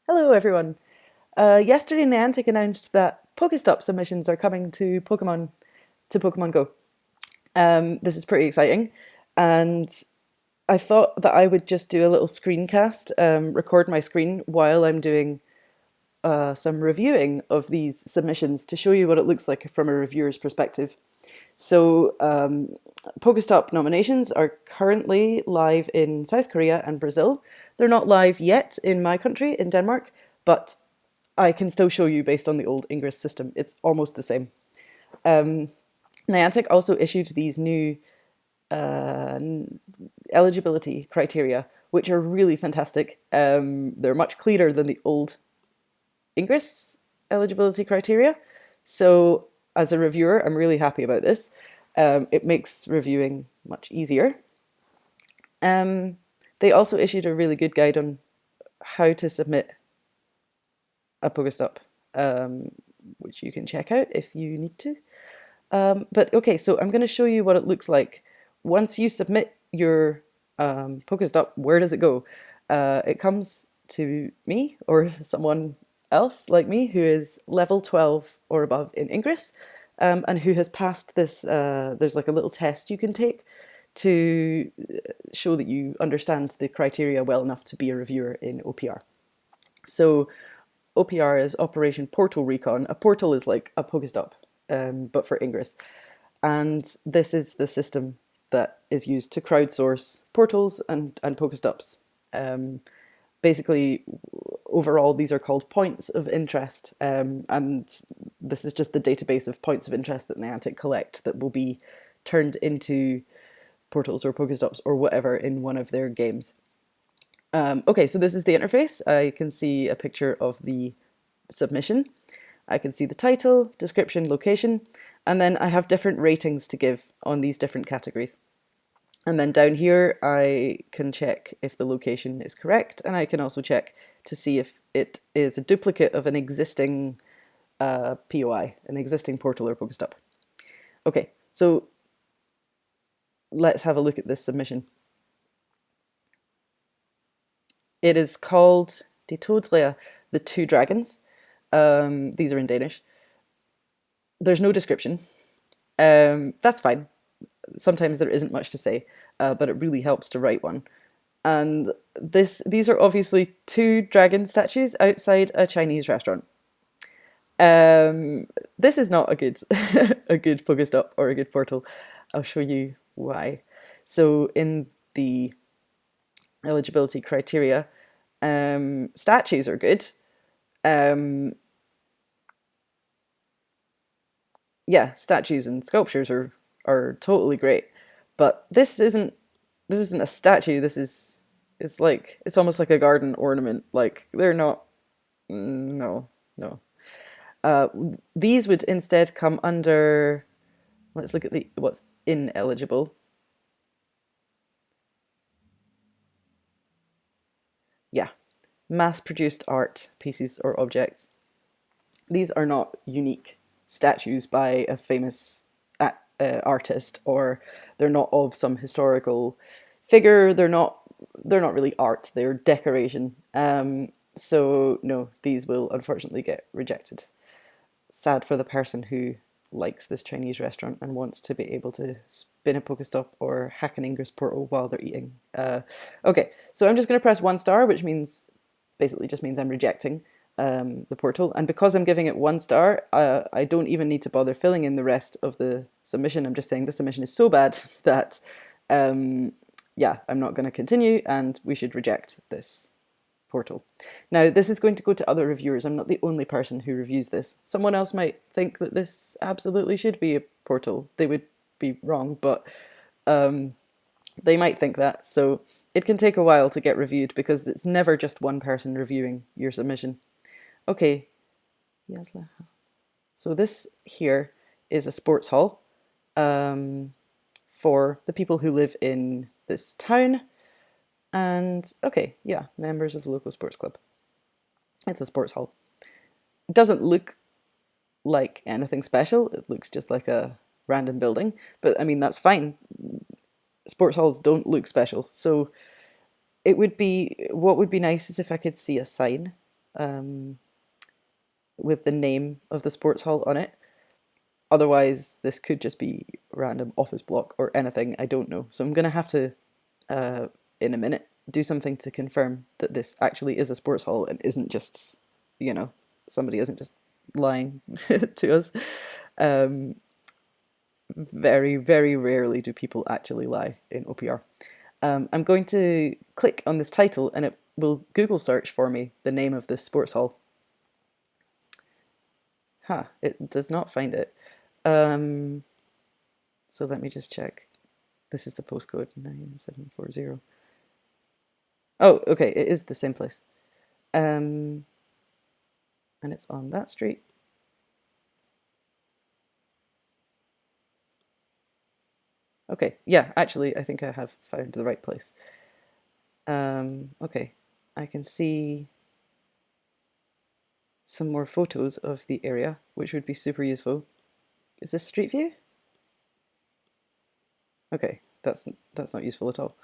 Hello everyone. Yesterday Niantic announced that Pokestop submissions are coming to Pokemon Go. This is pretty exciting, and I thought that I would just do a little screencast, record my screen while I'm doing some reviewing of these submissions to show you what it looks like from a reviewer's perspective. So, Pokestop nominations are currently live in South Korea and Brazil. They're not live yet in my country, in Denmark, but I can still show you based on the old Ingress system. It's almost the same. Niantic also issued these new uh, eligibility criteria, which are really fantastic. They're much clearer than the old Ingress eligibility criteria. So, as a reviewer, I'm really happy about this. It makes reviewing much easier. They also issued a really good guide on how to submit a Pokestop, which you can check out if you need to. But okay, so I'm going to show you what it looks like once you submit your Pokestop. Where does it go? It comes to me or someone else like me who is level 12 or above in Ingress, and who has passed this. There's like a little test you can take to show that you understand the criteria well enough to be a reviewer in OPR. So OPR is Operation Portal Recon. A portal is like a Pokestop, but for Ingress. And this is the system that is used to crowdsource portals and Pokestops. Basically, overall, these are called points of interest. And this is just the database of points of interest that Niantic collect that will be turned into portals or Pokestops or whatever in one of their games. Okay, so this is the interface. I can see a picture of the submission. I can see the title, description, location, and then I have different ratings to give on these different categories. And then down here, I can check if the location is correct, and I can also check to see if it is a duplicate of an existing POI, an existing portal or Pokestop. Okay, so let's have a look at this submission. It is called De Toadslea, the Two Dragons. These are in Danish. There's no description. That's fine. Sometimes there isn't much to say, but it really helps to write one. And these are obviously two dragon statues outside a Chinese restaurant. This is not a good a good Pokestop or a good portal. I'll show you why. So in the eligibility criteria, statues are good. Yeah, statues and sculptures are totally great, but this isn't a statue. It's almost like a garden ornament. Like they're not. No, no. Uh, these would instead come under. Let's look at what's ineligible. Yeah, mass-produced art pieces or objects. These are not unique statues by a famous artist, or they're not of some historical figure. They're not really art. They're decoration. So no, these will unfortunately get rejected. Sad for the person who likes this Chinese restaurant and wants to be able to spin a Pokestop or hack an Ingress portal while they're eating. Okay, so I'm just going to press 1 star, which means basically just means I'm rejecting the portal. And because I'm giving it 1 star, I don't even need to bother filling in the rest of the submission. I'm just saying the submission is so bad that, yeah, I'm not going to continue and we should reject this portal. Now, this is going to go to other reviewers. I'm not the only person who reviews this. Someone else might think that this absolutely should be a portal. They would be wrong, but they might think that. So it can take a while to get reviewed because it's never just one person reviewing your submission. Okay, so this here is a sports hall for the people who live in this town. And okay, yeah, members of the local sports club. It's a sports hall. It doesn't look like anything special. It looks just like a random building. But I mean, that's fine. Sports halls don't look special. So what would be nice is if I could see a sign with the name of the sports hall on it. Otherwise, this could just be random office block or anything. I don't know. So I'm going to have to, in a minute, do something to confirm that this actually is a sports hall and isn't just, somebody isn't just lying to us. Very, very rarely do people actually lie in OPR. I'm going to click on this title and it will Google search for me the name of this sports hall. It does not find it. So let me just check. This is the postcode 9740. Oh, okay, it is the same place. And it's on that street. Okay, yeah, actually, I think I have found the right place. Okay, I can see some more photos of the area, which would be super useful. Is this Street View? Okay, that's not useful at all.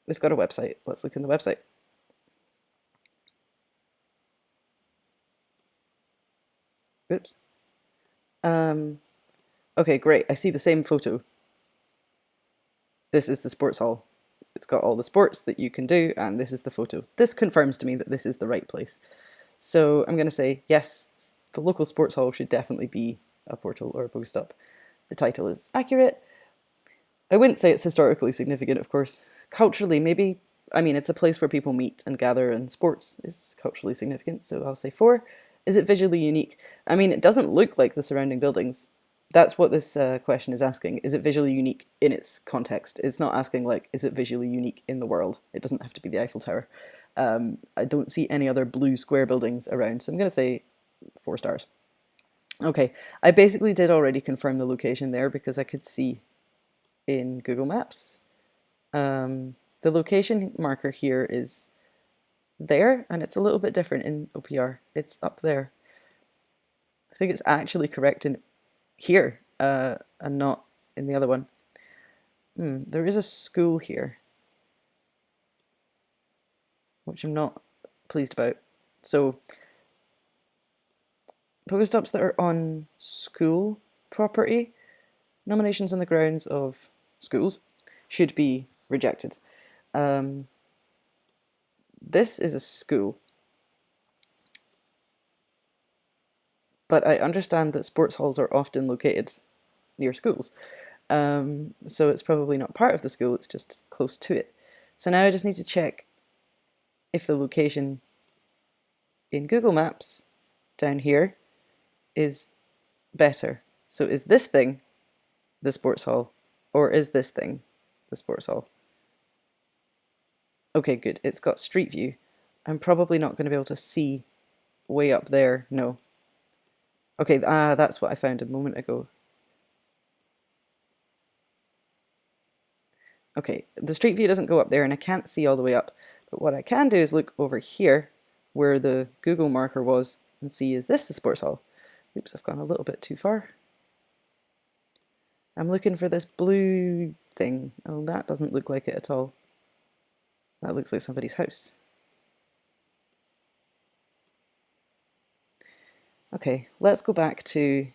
It's got a website. Let's look in the website. Oops. Okay, great. I see the same photo. This is the sports hall. It's got all the sports that you can do, and this is the photo. This confirms to me that this is the right place. So I'm going to say, yes, the local sports hall should definitely be a portal or a Pokestop. The title is accurate. I wouldn't say it's historically significant, of course. Culturally, maybe. I mean, it's a place where people meet and gather, and sports is culturally significant, so I'll say 4. Is it visually unique? I mean, it doesn't look like the surrounding buildings. That's what this question is asking. Is it visually unique in its context? It's not asking, like, is it visually unique in the world? It doesn't have to be the Eiffel Tower. I don't see any other blue square buildings around, so I'm going to say 4 stars. Okay, I basically did already confirm the location there because I could see in Google Maps. The location marker here is there, and it's a little bit different in OPR. It's up there. I think it's actually correct in here and not in the other one. There is a school here, which I'm not pleased about. So Pokestops that are on school property, nominations on the grounds of schools, should be rejected. This is a school, but I understand that sports halls are often located near schools. So it's probably not part of the school, it's just close to it. So now I just need to check if the location in Google Maps down here is better. So is this thing the sports hall, or is this thing the sports hall? Okay, good. It's got Street View. I'm probably not going to be able to see way up there. No. Okay, that's what I found a moment ago. Okay, the Street View doesn't go up there and I can't see all the way up. But what I can do is look over here where the Google marker was and see, is this the sports hall? Oops, I've gone a little bit too far. I'm looking for this blue thing. Oh, that doesn't look like it at all. That looks like somebody's house. Okay, let's go back to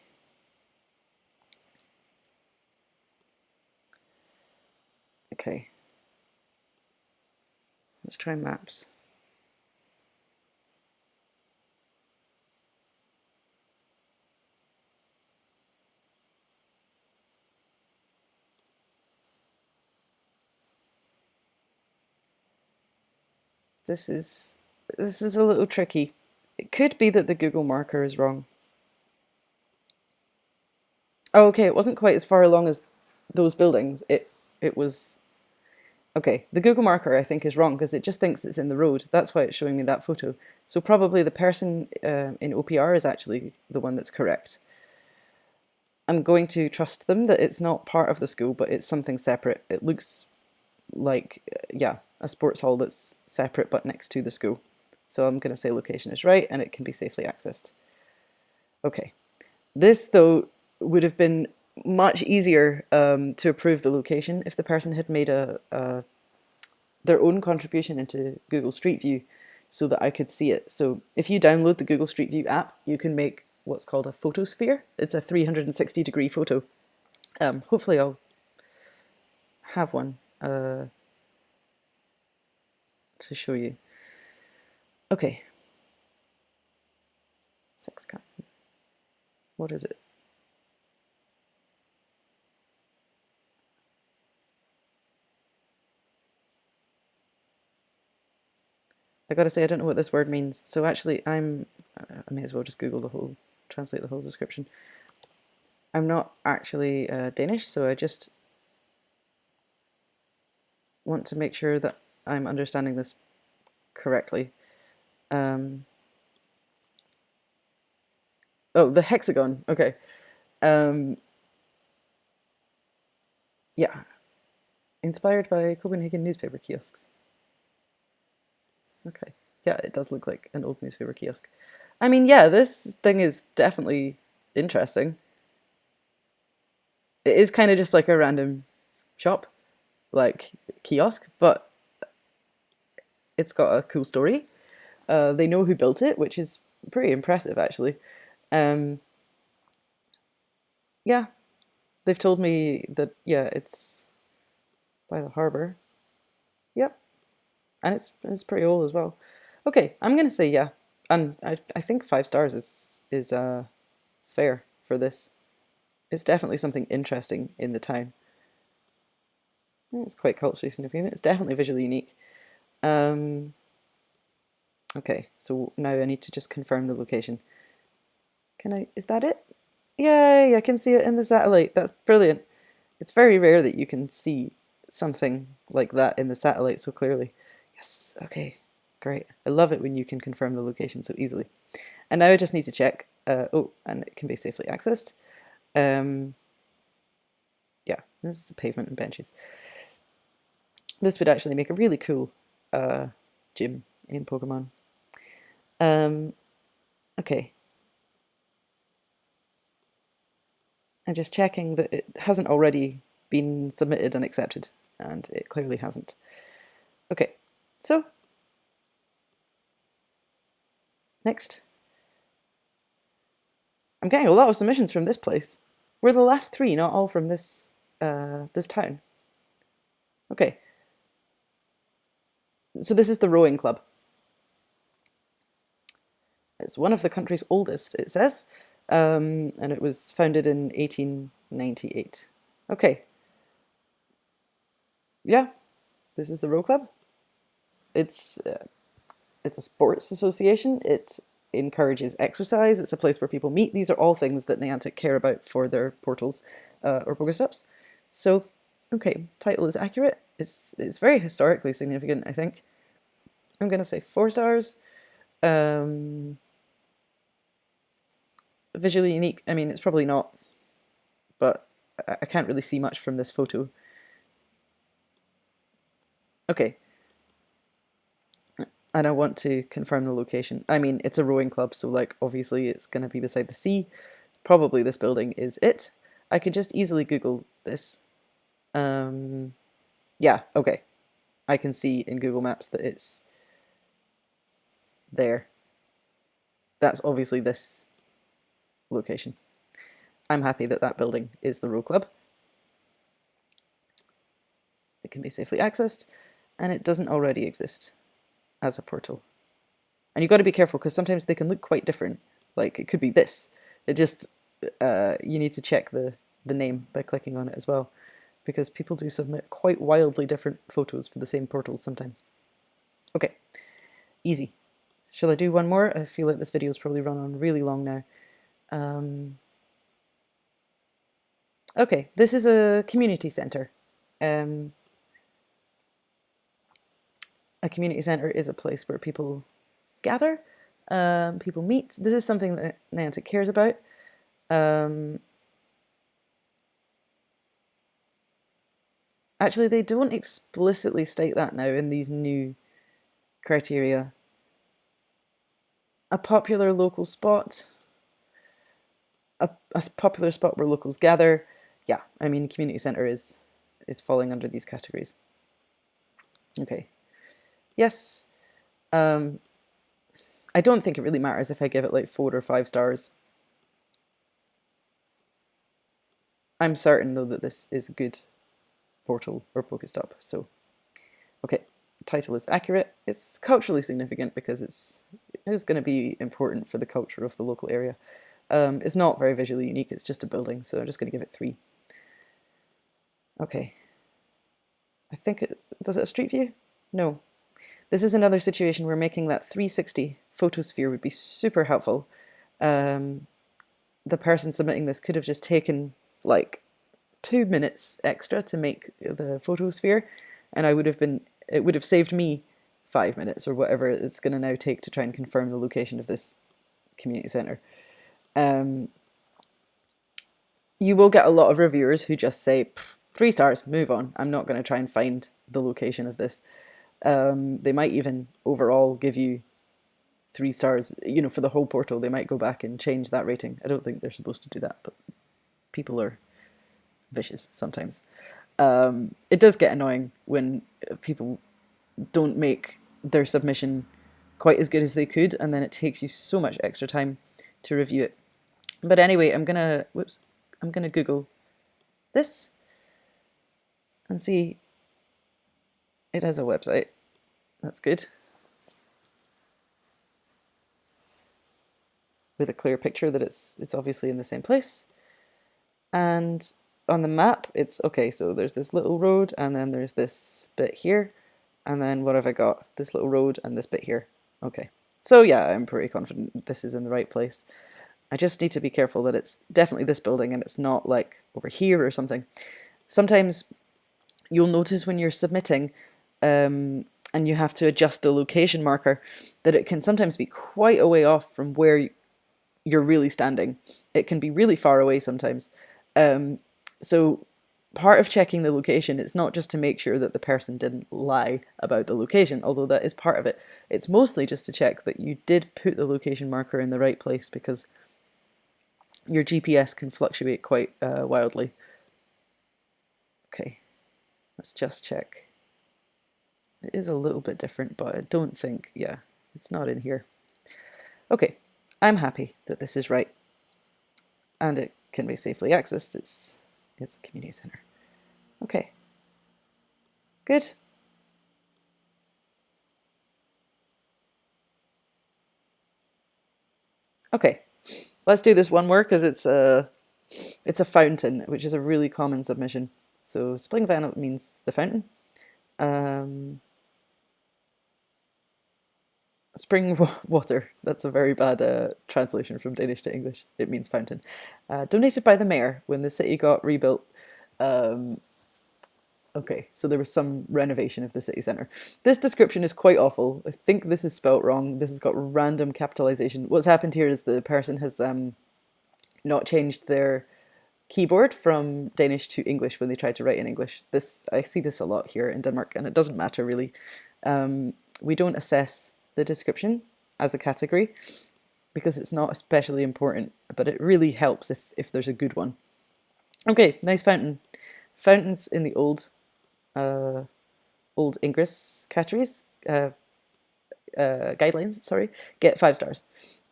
okay. Let's try maps. This is a little tricky. It could be that the Google marker is wrong. Oh, okay, it wasn't quite as far along as those buildings. It was okay. The Google marker I think is wrong because it just thinks it's in the road. That's why it's showing me that photo. So probably the person in OPR is actually the one that's correct. I'm going to trust them that it's not part of the school, but it's something separate. It looks like, yeah, a sports hall that's separate but next to the school. So I'm going to say location is right and it can be safely accessed. Okay. This, though, would have been much easier to approve the location if the person had made their own contribution into Google Street View. so that I could see it. So if you download the Google Street View app, you can make what's called a photosphere. It's a 360-degree photo. Hopefully I'll have one to show you. Okay. What is it? I gotta say, I don't know what this word means. So actually, I may as well just Google translate the whole description. I'm not actually Danish, so I just want to make sure that I'm understanding this correctly. Oh, the hexagon. Okay. Yeah. Inspired by Copenhagen newspaper kiosks. Okay. Yeah, it does look like an old newspaper kiosk. I mean, yeah, this thing is definitely interesting. It is kind of just like a random shop, like kiosk, but it's got a cool story. They know who built it, which is pretty impressive, actually. Yeah, they've told me that, yeah, it's by the harbor. Yep, and it's pretty old as well. Okay, I'm gonna say yeah, and I think 5 stars is fair for this. It's definitely something interesting in the town. It's quite culturally significant. It's definitely visually unique. Okay, so now I need to just confirm the location. Is that it? Yay, I can see it in the satellite. That's brilliant. It's very rare that you can see something like that in the satellite so clearly. Yes, okay, great. I love it when you can confirm the location so easily. And now I just need to check. Oh, and it can be safely accessed. Yeah, this is a pavement and benches. This would actually make a really cool gym in Pokemon. Okay. I'm just checking that it hasn't already been submitted and accepted, and it clearly hasn't. Okay, so next. I'm getting a lot of submissions from this place. We're the last 3, not all from this this town. Okay. So this is the rowing club. It's one of the country's oldest, it says, and it was founded in 1898. Okay. Yeah, this is the row club. It's a sports association. It encourages exercise. It's a place where people meet. These are all things that Niantic care about for their portals or Pokestops. So, okay, title is accurate. It's very historically significant, I think. I'm going to say 4 stars. Visually unique. I mean, it's probably not, but I can't really see much from this photo. Okay. And I want to confirm the location. I mean, it's a rowing club, so like obviously it's going to be beside the sea. Probably this building is it. I could just easily Google this. Yeah, okay. I can see in Google Maps that it's there. That's obviously this location. I'm happy that that building is the row club. It can be safely accessed, and it doesn't already exist as a portal. And you've got to be careful because sometimes they can look quite different. Like it could be this. It just you need to check the name by clicking on it as well, because people do submit quite wildly different photos for the same portals sometimes. Okay, easy. Shall I do one more? I feel like this video's probably run on really long now. Okay, this is a community centre. A community centre is a place where people gather, people meet. This is something that Niantic cares about. Actually, they don't explicitly state that now in these new criteria. A popular local spot. A popular spot where locals gather. Yeah, I mean, community centre is falling under these categories. Okay. Yes. I don't think it really matters if I give it like 4 or 5 stars. I'm certain though that this is a good portal or Pokestop. So, okay, title is accurate. It's culturally significant because it is going to be important for the culture of the local area. It's not very visually unique, it's just a building, so I'm just going to give it 3. Okay. I think does it have street view? No. This is another situation where making that 360 photosphere would be super helpful. The person submitting this could have just taken like 2 minutes extra to make the photosphere, and it would have saved me 5 minutes or whatever it's going to now take to try and confirm the location of this community centre. You will get a lot of reviewers who just say 3 stars, move on. I'm not going to try and find the location of this. They might even overall give you 3 stars, for the whole portal. They might go back and change that rating. I don't think they're supposed to do that, but people are vicious sometimes. It does get annoying when people don't make their submission quite as good as they could, and then it takes you so much extra time to review it. But anyway, I'm gonna Google this and see. It has a website. That's good. With a clear picture that it's obviously in the same place. And on the map, it's okay, so there's this little road, and then there's this bit here, and then what have I got? This little road and this bit here. Okay. So yeah, I'm pretty confident this is in the right place. I just need to be careful that it's definitely this building and it's not like over here or something. Sometimes you'll notice when you're submitting and you have to adjust the location marker that it can sometimes be quite a way off from where you're really standing. It can be really far away sometimes. So part of checking the location, it's not just to make sure that the person didn't lie about the location, although that is part of it. It's mostly just to check that you did put the location marker in the right place, because your GPS can fluctuate quite wildly. Okay, let's just check. It is a little bit different, but I don't think, yeah, it's not in here. Okay, I'm happy that this is right. And it can be safely accessed. It's a community centre. Okay, good. Okay, let's do this one more because it's a fountain, which is a really common submission. So Spring Vannet means the fountain. Spring water. That's a very bad translation from Danish to English. It means fountain. Donated by the mayor when the city got rebuilt. Okay, so there was some renovation of the city centre. This description is quite awful. I think this is spelt wrong. This has got random capitalization. What's happened here is the person has not changed their keyboard from Danish to English when they tried to write in English. I see this a lot here in Denmark, and it doesn't matter really. We don't assess the description as a category because it's not especially important, but it really helps if there's a good one. Okay, nice fountain. Fountains in the old Ingress categories, guidelines, sorry, get 5 stars,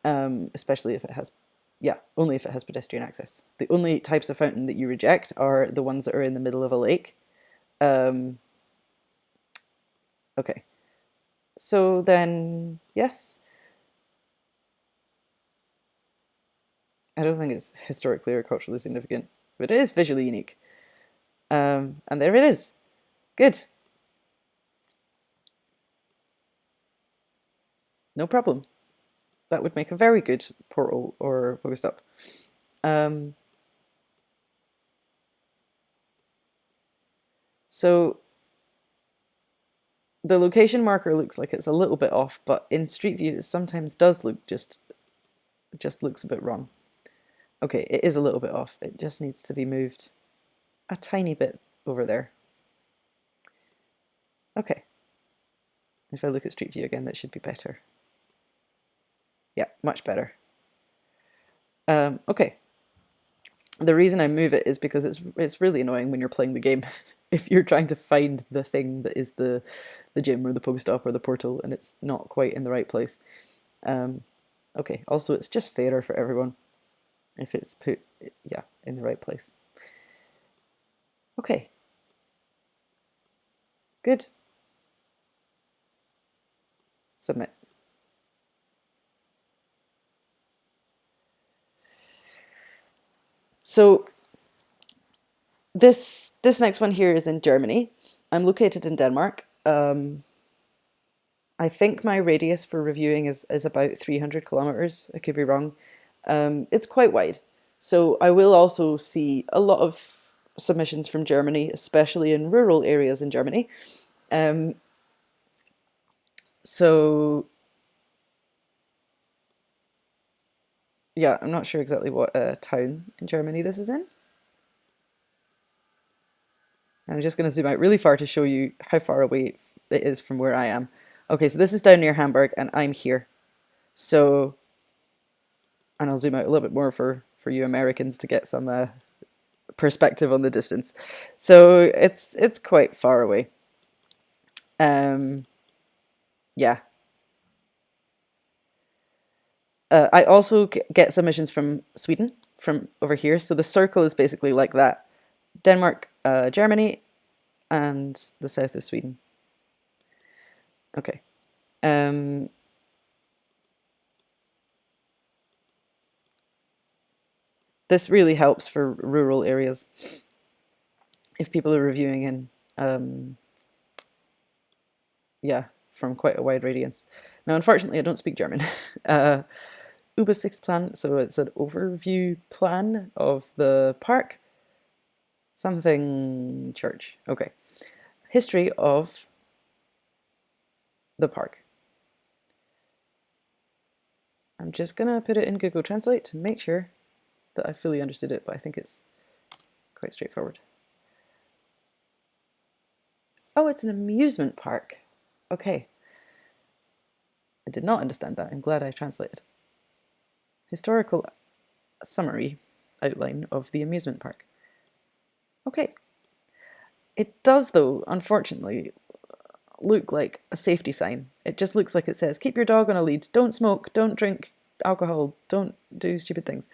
especially if it has, only if it has pedestrian access. The only types of fountain that you reject are the ones that are in the middle of a lake. Okay, so then, yes. I don't think it's historically or culturally significant, but it is visually unique. And there it is. Good. No problem. That would make a very good portal or Pokestop. So the location marker looks like it's a little bit off, but in Street View it sometimes does look just looks a bit wrong. Okay, it is a little bit off. It just needs to be moved a tiny bit over there. Okay. If I look at Street View again, that should be better. Yeah, much better. Okay. The reason I move it is because it's really annoying when you're playing the game. If you're trying to find the thing that is the gym or the Pokestop or the portal and it's not quite in the right place. Okay, also it's just fairer for everyone if it's put, yeah, in the right place. Okay, good. Submit. So this next one here is in Germany. I'm located in Denmark. I think my radius for reviewing is about 300 kilometers. I could be wrong. It's quite wide. So I will also see a lot of submissions from Germany, especially in rural areas in Germany. Um, so yeah, I'm not sure exactly what town in Germany this is in. I'm just going to zoom out really far to show you how far away it is from where I am. Okay, so this is down near Hamburg and I'm here. So, and I'll zoom out a little bit more for you Americans to get some perspective on the distance. So it's quite far away. Yeah. I also get submissions from Sweden, from over here. So the circle is basically like that. Denmark, Germany, and the south of Sweden. Okay. This really helps for rural areas if people are reviewing in, yeah, from quite a wide radius. Now, unfortunately, I don't speak German. Übersichtsplan, so it's an overview plan of the park. Something church. Okay. History of the park. I'm just gonna put it in Google Translate to make sure that I fully understood it, but I think it's quite straightforward. Oh, it's an amusement park. Okay. I did not understand that. I'm glad I translated. Historical summary outline of the amusement park. Okay. It does, though, unfortunately, look like a safety sign. It just looks like it says, keep your dog on a lead, don't smoke, don't drink alcohol, don't do stupid things.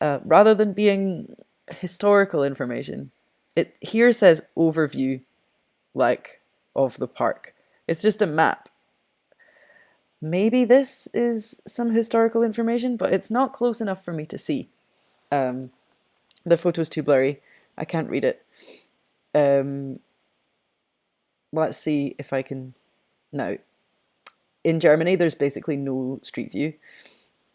Rather than being historical information, it here says overview, like, of the park. It's just a map. Maybe this is some historical information, but it's not close enough for me to see. The photo's too blurry. I can't read it. Let's see if I can... Now, in Germany, there's basically no street view.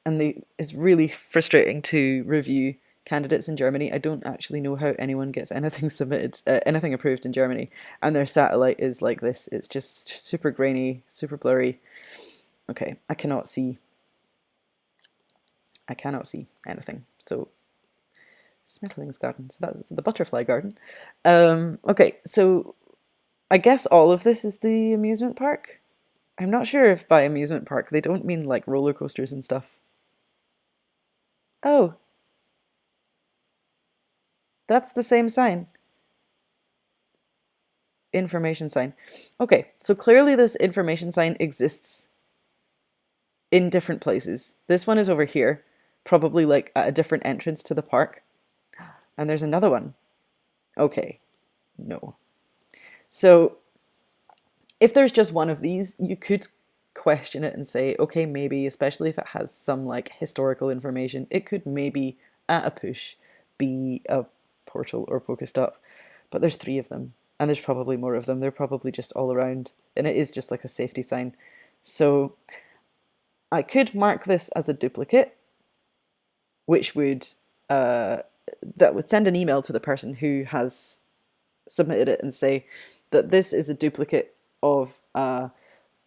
And it's really frustrating to review candidates in Germany. I don't actually know how anyone gets anything submitted, anything approved in Germany. And their satellite is like this. It's just super grainy, super blurry. Okay, I cannot see anything. So, Smetterling's garden. So that's the butterfly garden. Okay, so I guess all of this is the amusement park. I'm not sure if by amusement park they don't mean like roller coasters and stuff. Oh, that's the same sign. Information sign. Okay, so clearly this information sign exists in different places. This one is over here, probably like at a different entrance to the park. And there's another one. Okay, no. So if there's just one of these, you could question it and say, okay, maybe, especially if it has some like historical information, it could maybe at a push be a portal or Pokestop. But there's three of them, and there's probably more of them. They're probably just all around, and it is just like a safety sign. So I could mark this as a duplicate, which would that would send an email to the person who has submitted it and say that this is a duplicate of a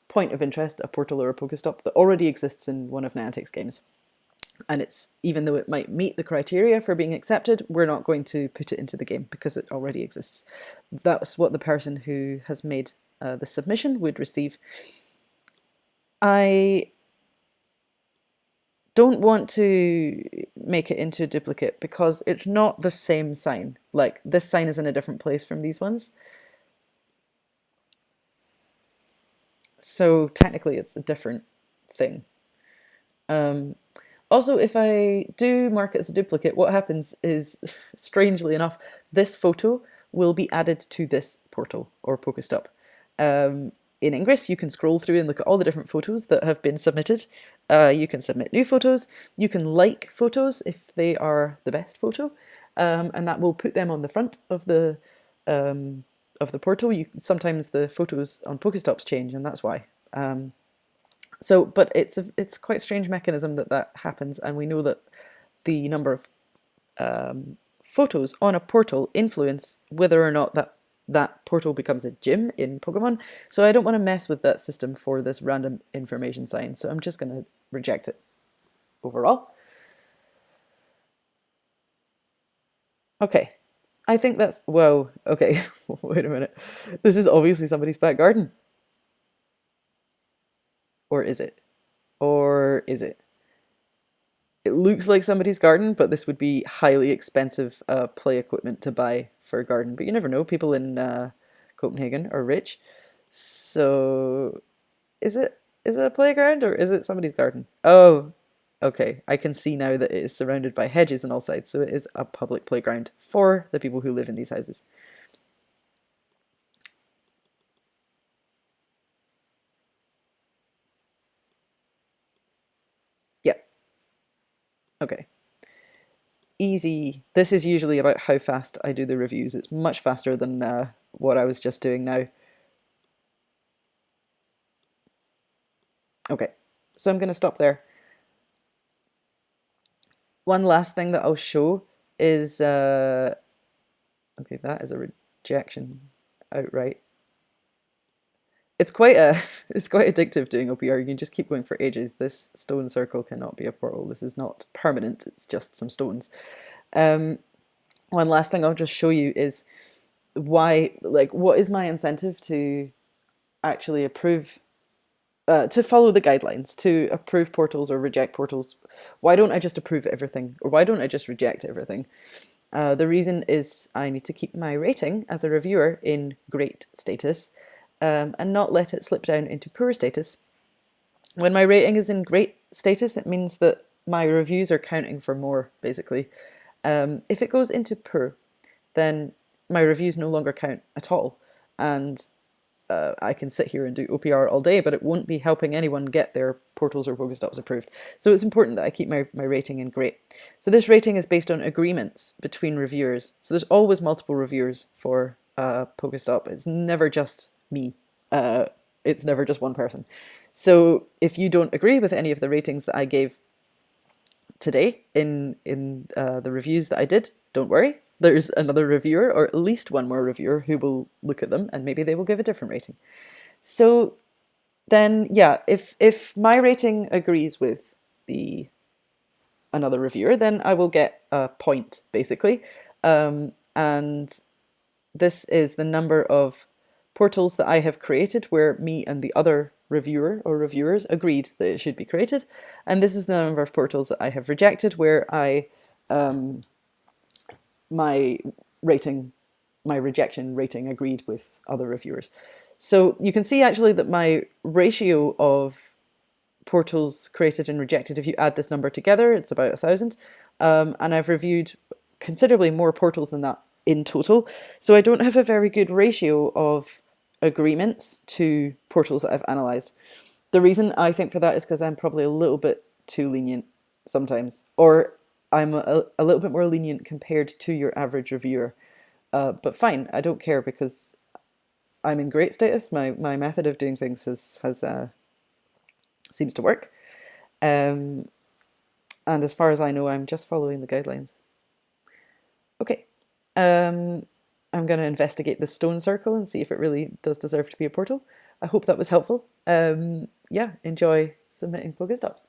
point of interest, a portal or a Pokestop that already exists in one of Niantic's games. And it's, even though it might meet the criteria for being accepted, we're not going to put it into the game because it already exists. That's what the person who has made the submission would receive. I don't want to make it into a duplicate because it's not the same sign. Like, this sign is in a different place from these ones. So technically it's a different thing. Um, Also, if I do mark it as a duplicate, what happens is, strangely enough, this photo will be added to this portal or Pokestop. In Ingress, you can scroll through and look at all the different photos that have been submitted. You can submit new photos. You can like photos if they are the best photo, and that will put them on the front of the portal. Sometimes the photos on Pokestops change, and that's why. So, but it's quite a strange mechanism that happens, and we know that the number of photos on a portal influence whether or not that portal becomes a gym in Pokemon. So I don't want to mess with that system for this random information sign. So I'm just going to reject it overall. Okay. I think that's, whoa, okay, wait a minute. This is obviously somebody's back garden. Or is it? Or is it? It looks like somebody's garden, but this would be highly expensive play equipment to buy for a garden. But you never know. People in Copenhagen are rich. So is it a playground or is it somebody's garden? Oh, okay. I can see now that it is surrounded by hedges on all sides, so it is a public playground for the people who live in these houses. Yeah. Okay. Easy. This is usually about how fast I do the reviews. It's much faster than what I was just doing now. Okay, so I'm going to stop there. One last thing that I'll show is, okay, that is a rejection outright. It's quite a, it's quite addictive doing OPR. You can just keep going for ages. This stone circle cannot be a portal. This is not permanent. It's just some stones. One last thing I'll just show you is why, like, what is my incentive to actually approve, to follow the guidelines, to approve portals or reject portals? Why don't I just approve everything? Or why don't I just reject everything? The reason is I need to keep my rating as a reviewer in great status, and not let it slip down into poor status. When my rating is in great status, it means that my reviews are counting for more, basically. If it goes into poor, then my reviews no longer count at all. And I can sit here and do OPR all day, but it won't be helping anyone get their portals or Pokestops approved. So it's important that I keep my rating in great. So this rating is based on agreements between reviewers. So there's always multiple reviewers for Pokestop. It's never just me. It's never just one person. So if you don't agree with any of the ratings that I gave today in the reviews that I did, don't worry. There's another reviewer, or at least one more reviewer, who will look at them and maybe they will give a different rating. So then, yeah, if my rating agrees with the another reviewer, then I will get a point, basically. And this is the number of portals that I have created where me and the other reviewer or reviewers agreed that it should be created. And this is the number of portals that I have rejected where my rating, my rejection rating agreed with other reviewers. So you can see actually that my ratio of portals created and rejected, if you add this number together, it's about 1,000. And I've reviewed considerably more portals than that in total. So I don't have a very good ratio of agreements to portals that I've analysed. The reason I think for that is because I'm probably a little bit too lenient sometimes, or I'm a little bit more lenient compared to your average reviewer. But fine, I don't care because I'm in great status. My method of doing things has seems to work. And as far as I know, I'm just following the guidelines. Okay. I'm going to investigate the stone circle and see if it really does deserve to be a portal. I hope that was helpful. Yeah, enjoy submitting Pokestops.